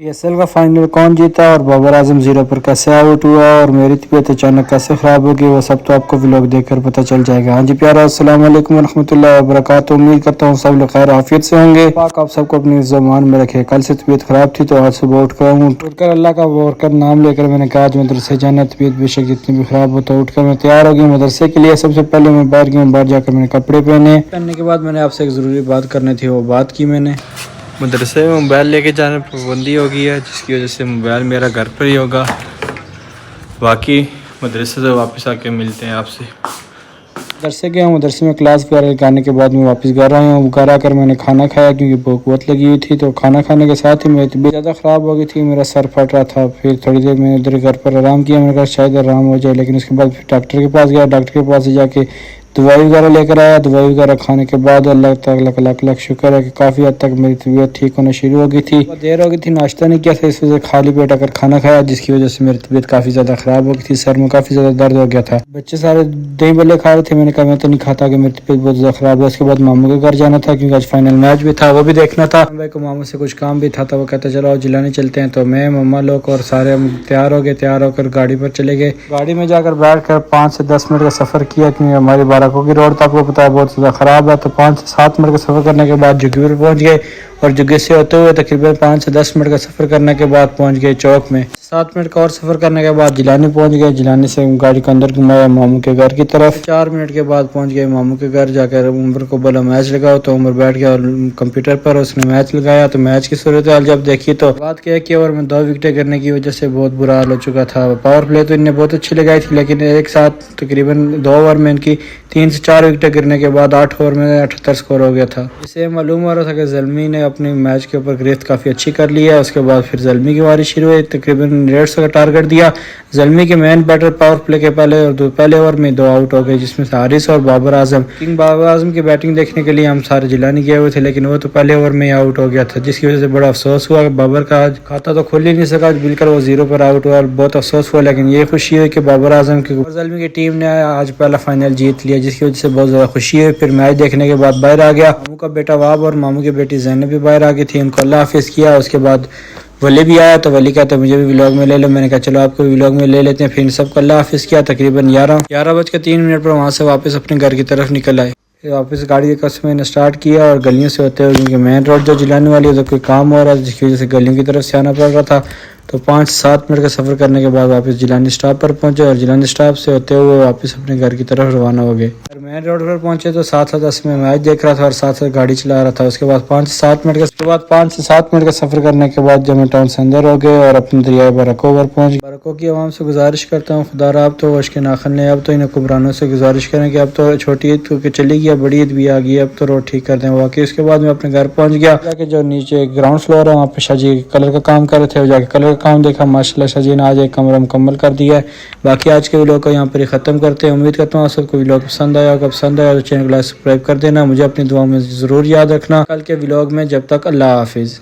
PSL का final कौन जीता और बाबर आजम 0 पर कैसे आउट हुआ और मेरी तबीयत अचानक कैसे ख़राब होगी, वो सब तो आपको व्लॉग देखकर पता चल जाएगा। हाँ जी प्यारा, अस्सलाम वालेकुम रहमतुल्लाहि व बरकातुहू। उम्मीद करता हूँ सब लोग खैर आफियत से होंगे। पाक आप सबको अपनी ज़बान में रखे। कल से तबीयत ख़राब थी तो आज सुबह उठकर अल्लाह का बरकत नाम लेकर मैंने कहा आज मदरसे जाना। तबीयत बेशक जितनी भी ख़राब हो तो उठकर मैं तैयार हो गई मदरसे के लिए। सबसे पहले मैं बाहर गया, बाहर जाकर मैंने कपड़े पहनने के बाद मैंने आपसे एक ज़रूरी बात करनी थी, वो बात की मैंने। मदरसे में मोबाइल लेके जाने पर पाबंदी हो गई है, जिसकी वजह से मोबाइल मेरा घर पर ही होगा। बाकी मदरसे से वापस आके मिलते हैं आपसे। मदरसे गया, मदरसे में क्लास वगैरह लगाने के बाद मैं वापस घर आया हूँ। घर आकर मैंने खाना खाया क्योंकि भूख बहुत लगी हुई थी। तो खाना खाने के साथ ही मेरी तबीयत ज़्यादा ख़राब हो गई थी, मेरा सर फट रहा था। फिर थोड़ी देर मैंने उधर घर पर आराम किया, मैंने कहा शायद आराम हो जाए। लेकिन उसके बाद फिर डॉक्टर के पास गया, डॉक्टर के पास जाके दवाई वगैरह लेकर आया। दवाई वगैरह खाने के बाद अल्लाह ताला का लाख लाख शुक्र है कि काफ़ी हद तक मेरी तबीयत ठीक होना शुरू हो गई थी। देर हो गई थी, नाश्ता नहीं किया था, इस वजह से खाली पेट आकर खाना खाया, जिसकी वजह से मेरी तबीयत काफ़ी ज़्यादा ख़राब हो गई थी। सर में काफ़ी ज़्यादा दर्द हो गया था। बच्चे सारे दही बल्ले खा रहे थे, मैंने कहा मैं तो नहीं खाता कि मेरी तबीयत बहुत ज़्यादा ख़राब है। उसके बाद मामू के घर जाना था क्योंकि आज फाइनल मैच भी था, वो भी देखना था। भाई को मामू से कुछ काम भी था तो वो कहता चलो जिलाने चलते हैं। तो मैं मम्मा लोग और सारे हम तैयार हो गए, तैयार होकर गाड़ी पर चले गए। गाड़ी में जाकर बैठ कर 5 से 10 मिनट का सफ़र किया क्योंकि हमारी बाराकों की रोड तो आपको पता है बहुत ज़्यादा ख़राब है। तो 5 से 7 मिनट का सफ़र करने के बाद जुग्गी पर पहुँच गए और जुग्गी से होते हुए तकरीबन 5 से 10 मिनट का सफ़र करने के बाद पहुँच गए चौक में। 7 मिनट का और सफ़र करने के बाद जिलानी पहुँच गए। जिलानी से गाड़ी को अंदर घुमाया मामू के घर की तरफ। 4 मिनट के बाद पहुँच गए मामू के घर। जाकर उमर को बोला मैच लगाओ, तो उमर बैठ गया और कंप्यूटर पर उसने मैच लगाया। तो मैच की सूरत हाल जब देखी तो बात क्या कि ओवर में 2 विकेटें गिरने की वजह से बहुत बुरा हाल हो चुका था। पावर प्ले तो इन्हें बहुत अच्छी लगाई थी, लेकिन एक साथ तकरीबन 2 ओवर में इनकी 3 से 4 विकेटें गिरने के बाद 8 ओवर में 78 स्कोर हो गया था। इससे मालूम हो रहा था कि ज़ल्मी ने अपने मैच के ऊपर गिरफ्त काफ़ी अच्छी कर ली है। उसके बाद फिर ज़ल्मी की बारी शुरू हुई, तकरीबन 150 का टारगेट दिया। ज़ल्मी के मेन बैटर पावर प्ले के पहले ओवर में 2 आउट हो गए, जिसमें से हारिस और बाबर आजम। किंग बाबर आजम की बैटिंग देखने के लिए हम सारे जिलानी गए हुए थे, लेकिन वो तो पहले ओवर में ही आउट हो गया था, जिसकी वजह से बड़ा अफसोस हुआ। बाबर का आज खाता तो खुल ही नहीं सका, बिल्कुल वो 0 पर आउट हुआ और बहुत अफसोस हुआ। लेकिन ये खुशी हुई कि बाबर आजम की ज़ल्मी की टीम ने आज पहला फाइनल जीत लिया, जिसकी वजह से बहुत ज़्यादा खुशी हुई। फिर मैच देखने के बाद बाहर आ गया। मामू का बेटा वाब और मामू की बेटी ज़ैनब भी बाहर आ गई थी, उनको अल्लाह हाफिज़ किया। उसके बाद वली भी आया, तो वली कहता मुझे भी व्लॉग में ले लो। मैंने कहा चलो आपको व्लॉग में ले लेते हैं। फिर सबको अल्लाह हाफिज़ किया। तकरीबन 11:03 पर वहाँ से वापस अपने घर की तरफ निकल आए। फिर वापस गाड़ी का मैंने स्टार्ट किया और गलियों से होते हुए, क्योंकि मेन रोड जो जिलाने वाली है तो कोई काम हो रहा था, जिसकी वजह से गलियों की तरफ से आना पड़ रहा था। तो 5 से 7 मिनट का सफ़र करने के बाद वापस जिलानी स्टॉप पर पहुंचे और जिलानी स्टॉप से होते हुए वापस अपने घर की तरफ रवाना हो गए। और मेन रोड पर पहुंचे तो साथ साथ में मैच देख रहा था और साथ साथ गाड़ी चला रहा था। उसके बाद 5 से 7 मिनट का सफ़र करने के बाद जब मैं टाउन से अंदर हो गए और अपने दरिया बरको पर पहुँच गए। बरको की आवाम से गुजारिश करता हूँ खुदा आप तो वश के नाखन ने, अब तो इन हुक्मरानों से गुजारिश करें कि अब तो छोटी ईद तो चली गई, बड़ी ईद भी आ गई, अब तो रोड ठीक कर दें वाकई। उसके बाद मैं अपने घर पहुँच गया। जाके जो नीचे ग्राउंड फ्लोर है वहाँ पे शाहजी कलर का काम कर रहे थे, जाके कलर का काम देखा। माशाल्लाह शाहजी ने आज एक कमरा मुकम्मल कर दिया है। बाकी आज के व्लॉग को यहाँ पर ही ख़त्म करते हैं। उम्मीद करता हूँ आप सबको व्लॉग पसंद आया होगा। पसंद आया तो चैनल को सब्सक्राइब कर देना। मुझे अपनी दुआ में ज़रूर याद रखना। कल के व्लॉग में, जब तक अल्लाह हाफिज़।